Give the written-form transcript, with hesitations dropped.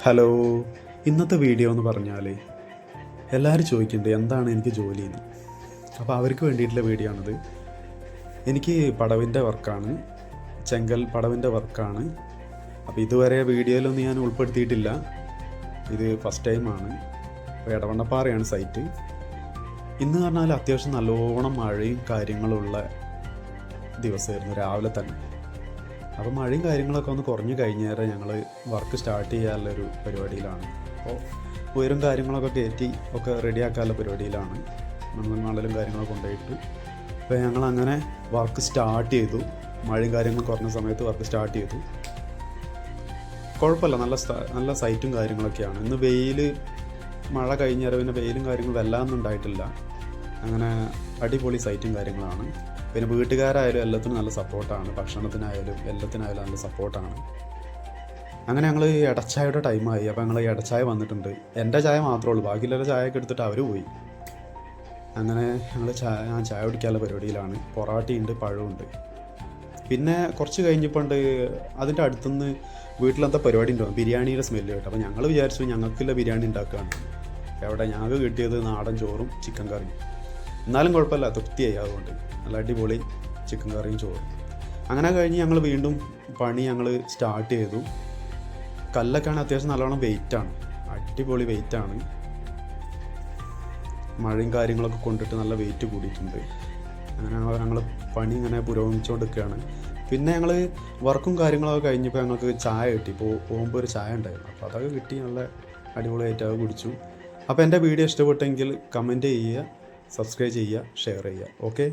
Hello. ഇന്നത്തെ video എന്ന് പറഞ്ഞാൽ എല്ലാവരും ചോദിക്കുന്നുണ്ട് എന്താണ് എനിക്ക് ജോലി എന്ന്. അപ്പോൾ അവർക്ക് വേണ്ടിയിട്ടുള്ള വീഡിയോ ആണിത്. എനിക്ക് പടവിൻ്റെ വർക്കാണ്, ചെങ്കൽ പടവിൻ്റെ വർക്കാണ്. അപ്പോൾ ഇതുവരെ വീഡിയോയിലൊന്നും ഞാൻ ഉൾപ്പെടുത്തിയിട്ടില്ല, ഇത് ഫസ്റ്റ് ടൈമാണ്. അപ്പോൾ എടവണ്ണപ്പാറയാണ് സൈറ്റ്. ഇന്ന് പറഞ്ഞാൽ അത്യാവശ്യം നല്ലോണം മഴയും കാര്യങ്ങളുള്ള ദിവസമായിരുന്നു രാവിലെ തന്നെ. അപ്പോൾ മഴയും കാര്യങ്ങളൊക്കെ ഒന്ന് കുറഞ്ഞു കഴിഞ്ഞേരം ഞങ്ങൾ വർക്ക് സ്റ്റാർട്ട് ചെയ്യാനുള്ളൊരു പരിപാടിയിലാണ്. അപ്പോൾ ഉയരും കാര്യങ്ങളൊക്കെ കയറ്റി ഒക്കെ റെഡിയാക്കാനുള്ള പരിപാടിയിലാണ്. മണലും കാര്യങ്ങളൊക്കെ കൊണ്ടുപോയിട്ട് അപ്പോൾ ഞങ്ങളങ്ങനെ വർക്ക് സ്റ്റാർട്ട് ചെയ്തു. മഴയും കാര്യങ്ങളും കുറഞ്ഞ സമയത്ത് വർക്ക് സ്റ്റാർട്ട് ചെയ്തു. കുഴപ്പമില്ല, നല്ല സൈറ്റും കാര്യങ്ങളൊക്കെയാണ്. ഇന്ന് മഴ കഴിഞ്ഞേരം പിന്നെ വെയിലും കാര്യങ്ങളും വല്ലാതൊന്നും ഉണ്ടായിട്ടില്ല. അങ്ങനെ അടിപൊളി സൈറ്റും കാര്യങ്ങളാണ്. പിന്നെ വീട്ടുകാരായാലും എല്ലാത്തിനും നല്ല സപ്പോർട്ടാണ്, ഭക്ഷണത്തിനായാലും എല്ലാത്തിനായാലും നല്ല സപ്പോർട്ടാണ്. അങ്ങനെ ഞങ്ങൾ ഇടച്ചായയുടെ ടൈമായി. അപ്പോൾ ഞങ്ങൾ ഇടച്ചായ വന്നിട്ടുണ്ട്. എൻ്റെ ചായ മാത്രമേ ഉള്ളൂ, ബാക്കിയുള്ള ചായയൊക്കെ എടുത്തിട്ട് അവർ പോയി. അങ്ങനെ ഞാൻ ചായ കുടിക്കാനുള്ള പരിപാടിയിലാണ്. പൊറാട്ടയുണ്ട്, പഴമുണ്ട്. പിന്നെ കുറച്ച് കഴിഞ്ഞപ്പോൾ അതിൻ്റെ അടുത്തുനിന്ന് വീട്ടിലെന്താ പരിപാടി ഉണ്ടോ, ബിരിയാണിയുടെ സ്മെല്ല് കേട്ടോ. അപ്പോൾ ഞങ്ങൾ വിചാരിച്ചു ഞങ്ങൾക്കുള്ള ബിരിയാണി ഉണ്ടാക്കുകയാണ്. എവിടെ ഞങ്ങൾക്ക് കിട്ടിയത് നാടൻ ചോറും ചിക്കൻ കറിയും. എന്നാലും കുഴപ്പമില്ല, തൃപ്തിയായി. അതുകൊണ്ട് നല്ല അടിപൊളി ചിക്കൻ കറിയും ചോറും. അങ്ങനെ കഴിഞ്ഞ് ഞങ്ങൾ വീണ്ടും പണി സ്റ്റാർട്ട് ചെയ്തു. കല്ലൊക്കെയാണ് അത്യാവശ്യം നല്ലോണം വെയിറ്റാണ്, അടിപൊളി വെയിറ്റാണ്. മഴയും കാര്യങ്ങളൊക്കെ കൊണ്ടിട്ട് നല്ല വെയിറ്റ് കൂടിയിട്ടുണ്ട്. അങ്ങനെ ഞങ്ങൾ പണി ഇങ്ങനെ പുരോഗമിച്ചുകൊണ്ടിരിക്കുകയാണ്. പിന്നെ ഞങ്ങൾ വർക്കും കാര്യങ്ങളൊക്കെ കഴിഞ്ഞപ്പോൾ ഞങ്ങൾക്ക് ചായ കിട്ടി. പോകുമ്പോൾ ഒരു ചായ ഉണ്ടായിരുന്നു, അപ്പോൾ അതൊക്കെ കിട്ടി. നല്ല അടിപൊളിയായിട്ട് അത് കുടിച്ചു. അപ്പോൾ എൻ്റെ വീഡിയോ ഇഷ്ടപ്പെട്ടെങ്കിൽ കമൻറ്റ് ചെയ്യുക, സബ്സ്ക്രൈബ് ചെയ്യുക, ഷെയർ ചെയ്യുക. ഓക്കെ.